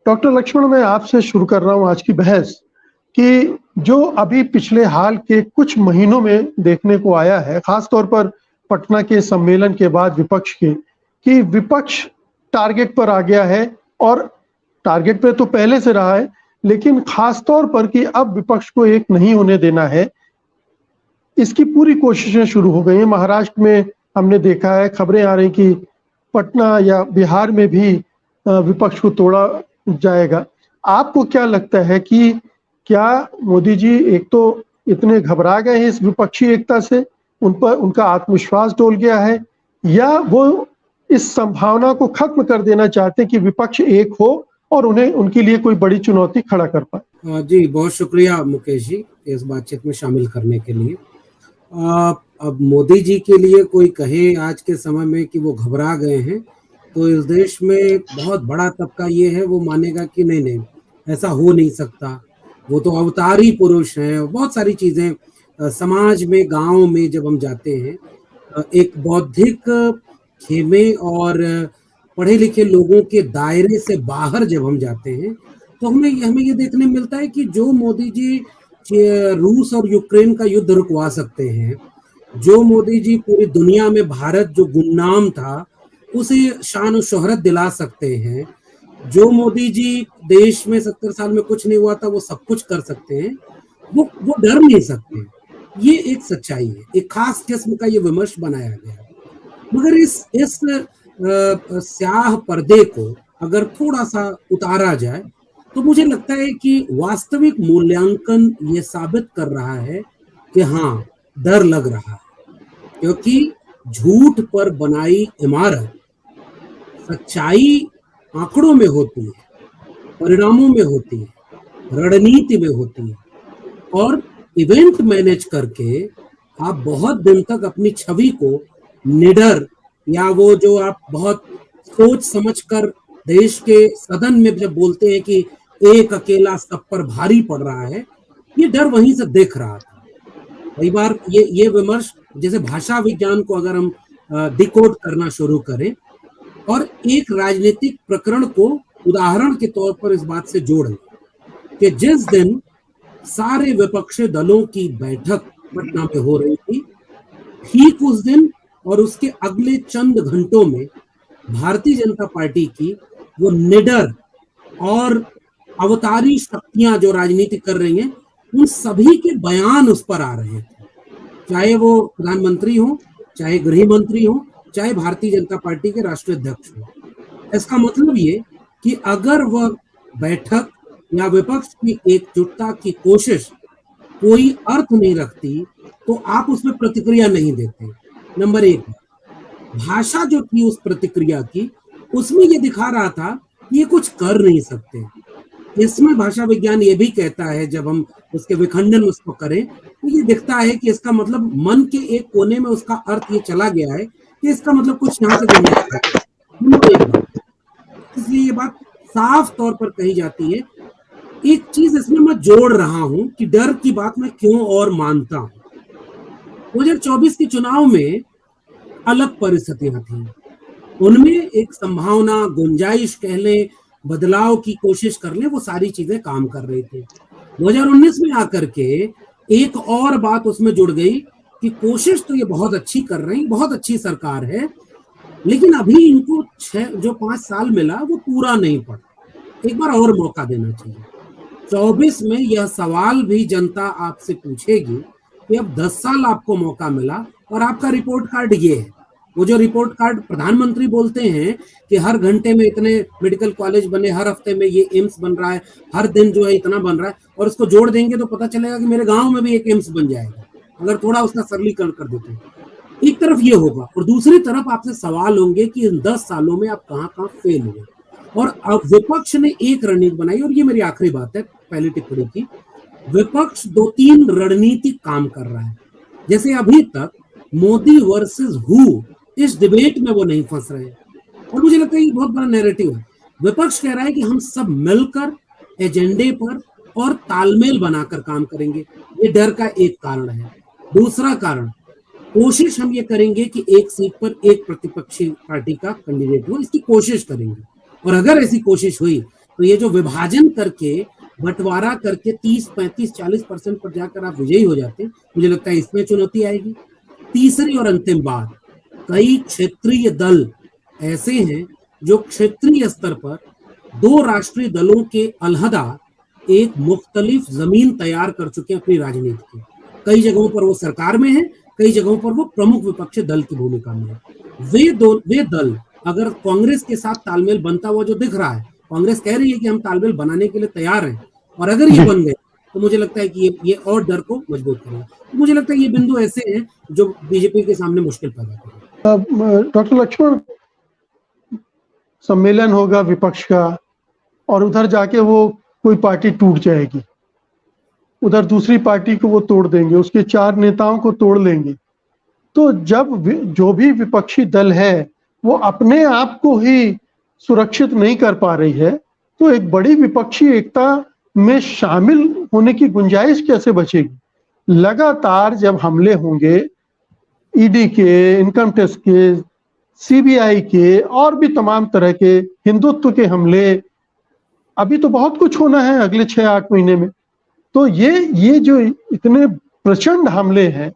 Doctor Lakshman, मैं आपसे शुरू कर रहा हूँ आज की बहस कि जो अभी पिछले हाल के कुछ महीनों में देखने को आया है, खास तौर पर पटना के सम्मेलन के बाद विपक्ष के, कि विपक्ष टारगेट पर आ गया है। और टारगेट पे तो पहले से रहा है, लेकिन खास तौर पर कि अब विपक्ष को एक नहीं होने देना है, इसकी पूरी कोशिशें शुरू हो गई हैं। महाराष्ट्र में हमने देखा है, खबरें आ रही कि पटना या बिहार में भी विपक्ष को तोड़ा जाएगा। आपको क्या लगता है कि क्या मोदी जी एक तो इतने घबरा गए हैं इस विपक्षी एकता से, उन पर उनका आत्मविश्वास डोल गया है, या वो इस संभावना को खत्म कर देना चाहते हैं कि विपक्ष एक हो और उन्हें उनके लिए कोई बड़ी चुनौती खड़ा कर पाए? जी, बहुत शुक्रिया मुकेश जी इस बातचीत में शामिल करने के लिए। अब मोदी जी के लिए कोई कहे आज के समय में कि वो घबरा गए हैं, तो इस देश में बहुत बड़ा तबका ये है, वो मानेगा कि नहीं नहीं ऐसा हो नहीं सकता। वो तो अवतारी पुरुष हैं। बहुत सारी चीज़ें समाज में, गांव में जब हम जाते हैं, एक बौद्धिक खेमे और पढ़े लिखे लोगों के दायरे से बाहर जब हम जाते हैं, तो हमें ये देखने मिलता है कि जो मोदी जी रूस और यूक्रेन का युद्ध रुकवा सकते हैं, जो मोदी जी पूरी दुनिया में भारत जो गुमनाम था उसे शान और शोहरत दिला सकते हैं, जो मोदी जी देश में 70 साल में कुछ नहीं हुआ था वो सब कुछ कर सकते हैं, वो डर नहीं सकते। ये एक सच्चाई है, एक खास किस्म का ये विमर्श बनाया गया है। मगर इस स्याह पर्दे को अगर थोड़ा सा उतारा जाए तो मुझे लगता है कि वास्तविक मूल्यांकन ये साबित कर रहा है कि हाँ, डर लग रहा है, क्योंकि झूठ पर बनाई इमारत सच्चाई आंकड़ों में होती है, परिणामों में होती है, रणनीति में होती है, और इवेंट मैनेज करके आप बहुत दिन तक अपनी छवि को निडर, या वो जो आप बहुत सोच समझकर देश के सदन में जब बोलते हैं कि एक अकेला सब पर भारी पड़ रहा है, ये डर वहीं से देख रहा था। कई बार ये विमर्श, जैसे भाषा विज्ञान को अगर हम डिकोड करना शुरू करें और एक राजनीतिक प्रकरण को उदाहरण के तौर पर इस बात से जोड़ें कि जिस दिन सारे विपक्षी दलों की बैठक पटना में हो रही थी, ठीक उस दिन और उसके अगले चंद घंटों में भारतीय जनता पार्टी की वो निडर और अवतारी शक्तियां जो राजनीति कर रही हैं, उन सभी के बयान उस पर आ रहे थे, चाहे वो प्रधानमंत्री हो, चाहे गृह मंत्री हो, चाहे भारतीय जनता पार्टी के राष्ट्रीय अध्यक्ष हो। इसका मतलब ये कि अगर वह बैठक या विपक्ष की एकजुटता की कोशिश कोई अर्थ नहीं रखती तो आप उसमें प्रतिक्रिया नहीं देते। नंबर एक, भाषा जो थी उस प्रतिक्रिया की, उसमें ये दिखा रहा था कि ये कुछ कर नहीं सकते। इसमें भाषा विज्ञान ये भी कहता है, जब हम उसके विखंडन उसको करें तो ये दिखता है कि इसका मतलब मन के एक कोने में उसका अर्थ ये चला गया है कि इसका मतलब कुछ यहाँ से गुंजाइश, इसलिए ये बात साफ तौर पर कही जाती है। एक चीज इसमें मैं जोड़ रहा हूं कि डर की बात मैं क्यों और मानता हूं। 2024 के चुनाव में अलग परिस्थितियां थी, उनमें एक संभावना, गुंजाइश कह लें, बदलाव की कोशिश कर लें, वो सारी चीजें काम कर रही थी। 2019 में आकर के एक और बात उसमें जुड़ गई कि कोशिश तो ये बहुत अच्छी कर रही, बहुत अच्छी सरकार है, लेकिन अभी इनको जो 5 साल मिला वो पूरा नहीं पड़ा, एक बार और मौका देना चाहिए। 24 में यह सवाल भी जनता आपसे पूछेगी कि अब 10 साल आपको मौका मिला और आपका रिपोर्ट कार्ड ये है। वो जो रिपोर्ट कार्ड प्रधानमंत्री बोलते हैं कि हर घंटे में इतने मेडिकल कॉलेज बने, हर हफ्ते में ये एम्स बन रहा है, हर दिन जो है इतना बन रहा है, और उसको जोड़ देंगे तो पता चलेगा कि मेरे गांव में भी एक एम्स बन जाएगा, अगर थोड़ा उसका सरलीकरण कर देते हैं। एक तरफ ये होगा और दूसरी तरफ आपसे सवाल होंगे कि इन 10 सालों में आप कहाँ फेल हुए। और अब विपक्ष ने एक रणनीति बनाई, और ये मेरी आखिरी बात है पहली टिप्पणी की। विपक्ष 2-3 रणनीतिक काम कर रहा है। जैसे अभी तक मोदी वर्सेस हु, इस डिबेट में वो नहीं फंस रहे, और मुझे लगता है ये बहुत बड़ा नैरेटिव है। विपक्ष कह रहा है कि हम सब मिलकर एजेंडे पर और तालमेल बनाकर काम करेंगे, ये डर का एक कारण है। दूसरा कारण, कोशिश हम ये करेंगे कि एक सीट पर एक प्रतिपक्षी पार्टी का कैंडिडेट हो, इसकी कोशिश करेंगे, और अगर ऐसी कोशिश हुई तो ये जो विभाजन करके, बंटवारा करके 30, 35, 40% पर जाकर आप विजयी हो जाते हैं, मुझे लगता है इसमें चुनौती आएगी। तीसरी और अंतिम बात, कई क्षेत्रीय दल ऐसे हैं जो क्षेत्रीय स्तर पर दो राष्ट्रीय दलों के अलहदा एक मुख्तलिफ जमीन तैयार कर चुके हैं अपनी राजनीति की। कई जगहों पर वो सरकार में है, कई जगहों पर वो प्रमुख विपक्षी दल की भूमिका में है। वे दल अगर कांग्रेस के साथ तालमेल बनता हुआ जो दिख रहा है, कांग्रेस कह रही है कि हम तालमेल बनाने के लिए तैयार हैं, और अगर ये बन गए तो मुझे लगता है कि ये और डर को मजबूत करेगा। तो मुझे लगता है ये बिंदु ऐसे हैं जो बीजेपी के सामने मुश्किल पैदा करेगा। डॉक्टर लक्ष्मण, सम्मेलन होगा विपक्ष का और उधर जाके वो कोई पार्टी टूट जाएगी, उधर दूसरी पार्टी को वो तोड़ देंगे, उसके 4 नेताओं को तोड़ लेंगे। तो जब जो भी विपक्षी दल है वो अपने आप को ही सुरक्षित नहीं कर पा रही है, तो एक बड़ी विपक्षी एकता में शामिल होने की गुंजाइश कैसे बचेगी? लगातार जब हमले होंगे ईडी के, इनकम टैक्स के, सीबीआई के और भी तमाम तरह के हिंदुत्व के हमले, अभी तो बहुत कुछ होना है अगले 6-8 महीने में। तो ये जो इतने प्रचंड हमले हैं,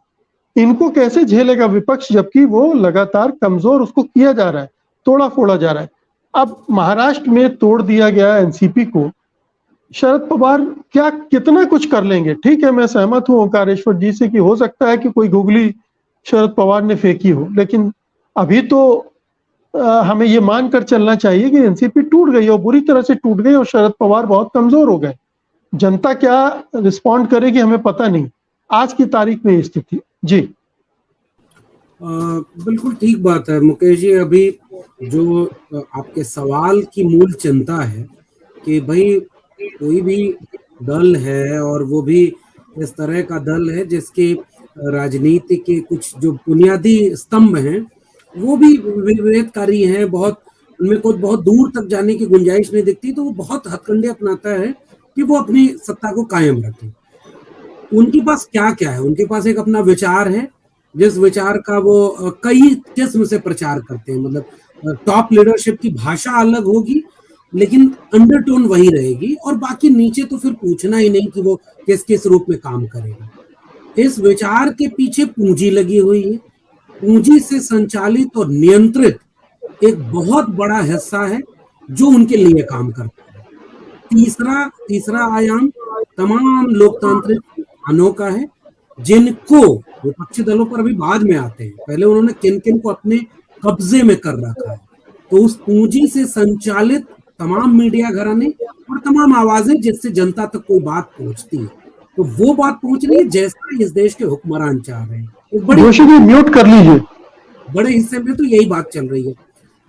इनको कैसे झेलेगा विपक्ष, जबकि वो लगातार कमजोर उसको किया जा रहा है, तोड़ा फोड़ा जा रहा है। अब महाराष्ट्र में तोड़ दिया गया एनसीपी को, शरद पवार क्या कितना कुछ कर लेंगे? ठीक है, मैं सहमत हूं ओंकारेश्वर जी से कि हो सकता है कि कोई गुगली शरद पवार ने फेंकी हो, लेकिन अभी तो हमें ये मानकर चलना चाहिए कि एनसीपी टूट गई और बुरी तरह से टूट गई और शरद पवार बहुत कमजोर हो गए। जनता क्या रिस्पॉन्ड करेगी हमें पता नहीं, आज की तारीख में स्थिति। जी बिल्कुल ठीक बात है मुकेश जी। अभी जो आपके सवाल की मूल चिंता है कि भाई कोई भी दल है और वो भी इस तरह का दल है जिसके राजनीति के कुछ जो बुनियादी स्तंभ हैं वो भी विभेदकारी हैं, बहुत उनमें कुछ बहुत दूर तक जाने की गुंजाइश नहीं दिखती, तो वो बहुत हथकंडे अपनाता है कि वो अपनी सत्ता को कायम रखे। उनके पास क्या क्या है? उनके पास एक अपना विचार है, जिस विचार का वो कई किस्म से प्रचार करते हैं। मतलब टॉप लीडरशिप की भाषा अलग होगी लेकिन अंडरटोन वही रहेगी, और बाकी नीचे तो फिर पूछना ही नहीं कि वो किस किस रूप में काम करेगा। इस विचार के पीछे पूंजी लगी हुई है, पूंजी से संचालित और नियंत्रित एक बहुत बड़ा हिस्सा है जो उनके लिए काम करता है। तीसरा आयाम तमाम लोकतांत्रिक संस्थानों का है, जिनको विपक्षी दलों पर अभी बाद में आते हैं, पहले उन्होंने किन किन को अपने कब्जे में कर रखा है। तो उस पूंजी से संचालित तमाम मीडिया घराने और तमाम आवाजें जिससे जनता तक कोई बात पहुंचती है, तो वो बात पहुंच रही है जैसा इस देश के हुक्मरान चाह रहे हैं। जोशी जी म्यूट कर लीजिए। बड़े हिस्से में तो यही बात चल रही है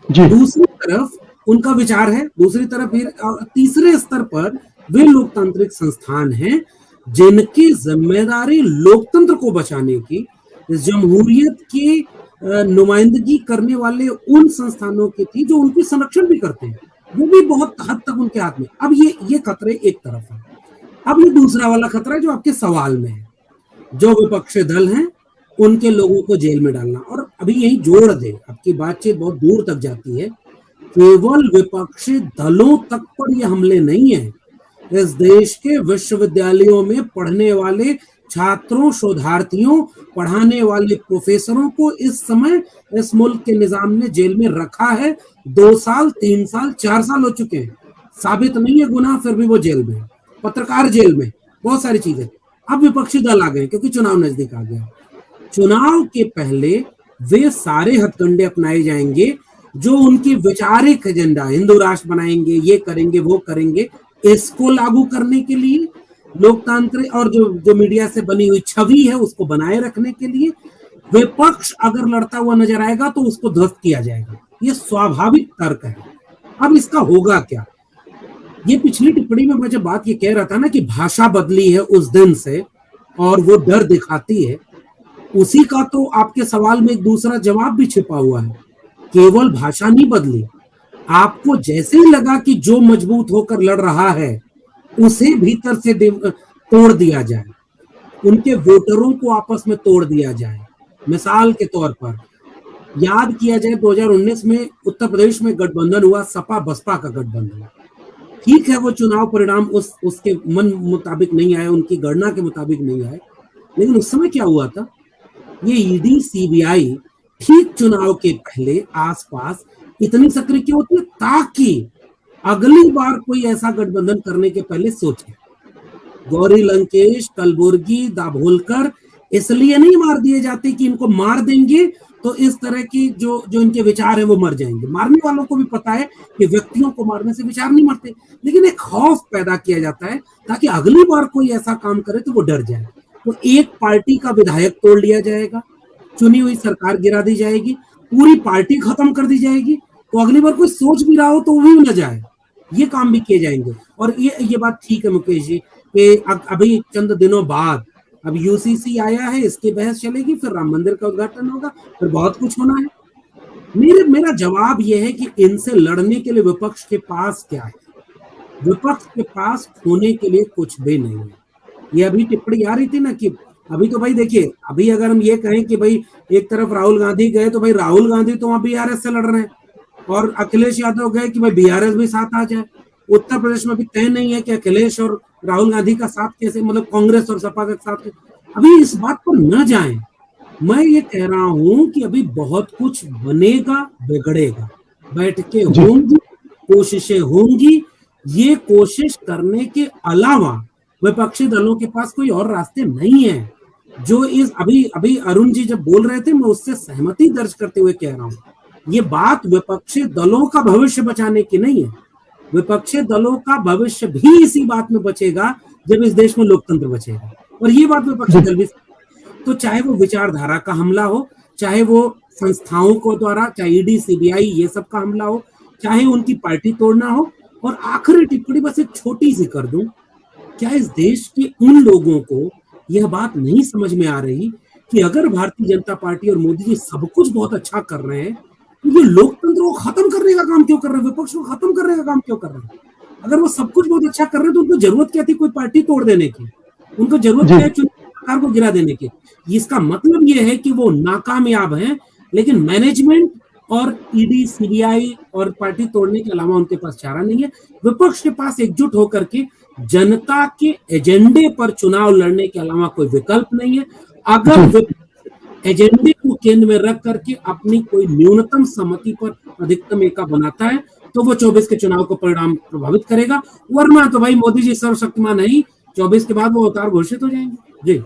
जी। दूसरी तरफ उनका विचार है, दूसरी तरफ फिर तीसरे स्तर पर वे लोकतांत्रिक संस्थान हैं जिनकी जिम्मेदारी लोकतंत्र को बचाने की, इस जमहूरियत की नुमाइंदगी करने वाले उन संस्थानों की थी जो उनकी संरक्षण भी करते हैं, वो भी बहुत हद तक उनके हाथ में। अब ये खतरे एक तरफ है। अब ये दूसरा वाला खतरा जो आपके सवाल में है, जो विपक्षी दल हैं उनके लोगों को जेल में डालना। और अभी यही जोड़ दे, आपकी बातचीत बहुत दूर तक जाती है, केवल विपक्षी दलों तक पर ये हमले नहीं है, इस देश के विश्वविद्यालयों में पढ़ने वाले छात्रों, शोधार्थियों, पढ़ाने वाले प्रोफेसरों को इस समय इस मुल्क के निजाम ने जेल में रखा है। 2 साल, 3 साल, 4 साल हो चुके हैं, साबित नहीं है गुनाह, फिर भी वो जेल में, पत्रकार जेल में, बहुत सारी चीजें। अब विपक्षी दल आ गए क्योंकि चुनाव नजदीक आ गया। चुनाव के पहले वे सारे हथकंडे अपनाए जाएंगे जो उनकी वैचारिक एजेंडा, हिंदू राष्ट्र बनाएंगे, ये करेंगे, वो करेंगे, इसको लागू करने के लिए, लोकतांत्रिक और जो मीडिया से बनी हुई छवि है उसको बनाए रखने के लिए विपक्ष अगर लड़ता हुआ नजर आएगा तो उसको ध्वस्त किया जाएगा। ये स्वाभाविक तर्क है। अब इसका होगा क्या? ये पिछली टिप्पणी में मैं जब बात ये कह रहा था ना कि भाषा बदली है उस दिन से और वो डर दिखाती है, उसी का तो आपके सवाल में एक दूसरा जवाब भी छिपा हुआ है। केवल भाषा नहीं बदली, आपको जैसे ही लगा कि जो मजबूत होकर लड़ रहा है उसे भीतर से तोड़ दिया जाए, उनके वोटरों को आपस में तोड़ दिया जाए। मिसाल के तौर पर याद किया जाए 2019 में उत्तर प्रदेश में गठबंधन हुआ, सपा बसपा का गठबंधन। ठीक है वो चुनाव परिणाम उसके मन मुताबिक नहीं आए, उनकी गणना के मुताबिक नहीं आए, लेकिन उस समय क्या हुआ था, ये ईडी सीबीआई ठीक चुनाव के पहले आसपास इतनी सक्रिय क्यों होती है, ताकि अगली बार कोई ऐसा गठबंधन करने के पहले सोचे। गौरी लंकेश, कलबुर्गी, दाभोलकर इसलिए नहीं मार दिए जाते कि इनको मार देंगे तो इस तरह की जो जो इनके विचार है वो मर जाएंगे। मारने वालों को भी पता है कि व्यक्तियों को मारने से विचार नहीं मरते, लेकिन एक खौफ पैदा किया जाता है ताकि अगली बार कोई ऐसा काम करे तो वो डर जाए। तो एक पार्टी का विधायक तोड़ लिया जाएगा, चुनी हुई सरकार गिरा दी जाएगी, पूरी पार्टी खत्म कर दी जाएगी, तो अगली बार कोई सोच भी रहा हो तो वो भी न जाए। ये काम भी किए जाएंगे। और ये बात ठीक है मुकेश जी कि अभी चंद दिनों बाद अब यूसीसी आया है, इसकी बहस चलेगी, फिर राम मंदिर का उद्घाटन होगा, फिर बहुत कुछ होना है। मेरा जवाब यह है कि इनसे लड़ने के लिए विपक्ष के पास क्या है? विपक्ष के पास खोने के लिए कुछ भी नहीं है। ये अभी टिप्पणी आ रही थी ना कि अभी तो भाई देखिए, अभी अगर हम ये कहें कि भाई एक तरफ राहुल गांधी गए तो भाई राहुल गांधी तो वहां बीआरएस से लड़ रहे हैं, और अखिलेश यादव गए कि भाई बीआरएस भी साथ आ जाए। उत्तर प्रदेश में भी तय नहीं है कि अखिलेश और राहुल गांधी का साथ कैसे, मतलब कांग्रेस और सपा का साथ। अभी इस बात पर न जाएं। मैं ये कह रहा हूं कि अभी बहुत कुछ बनेगा, बिगड़ेगा, बैठकें होंगी, कोशिशें होंगी। ये कोशिश करने के अलावा विपक्षी दलों के पास कोई और रास्ते नहीं है। जो इस अभी अरुण जी जब बोल रहे थे, मैं उससे सहमति दर्ज करते हुए कह रहा हूं, ये बात विपक्षी दलों का भविष्य बचाने की नहीं है। विपक्षी दलों का भविष्य भी इसी बात में बचेगा जब इस देश में लोकतंत्र बचेगा, और ये बात विपक्षी दल भी। तो चाहे वो विचारधारा का हमला हो, चाहे वो संस्थाओं को द्वारा, चाहे ईडी सीबीआई ये सब का हमला हो, चाहे उनकी पार्टी तोड़ना हो। और आखिरी टिप्पणी बस एक छोटी सी कर दूं, क्या इस देश के उन लोगों को यह बात नहीं समझ में आ रही कि अगर भारतीय जनता पार्टी और मोदी जी सब कुछ बहुत अच्छा कर रहे हैं तो ये लोकतंत्र को खत्म करने का काम क्यों कर रहे हैं, विपक्ष को खत्म करने का काम क्यों कर रहे हैं? अगर वो सब कुछ बहुत अच्छा कर रहे हैं तो उनको जरूरत क्या थी कोई पार्टी तोड़ देने की? उनको जरूरत क्या है सरकार को गिरा देने की? इसका मतलब ये है कि वो नाकामयाब हैं, लेकिन मैनेजमेंट और ईडी सीबीआई और पार्टी तोड़ने के अलावा उनके पास चारा नहीं है। विपक्ष के पास एकजुट होकर के जनता के एजेंडे पर चुनाव लड़ने के अलावा कोई विकल्प नहीं है। अगर एजेंडे को केंद्र में रख करके अपनी कोई न्यूनतम सहमति पर अधिकतम एका बनाता है तो वो 24 के चुनाव को परिणाम प्रभावित करेगा, वरना तो भाई मोदी जी सर्वशक्तिमान नहीं, 24 के बाद वो अवतार घोषित हो जाएंगे। जी।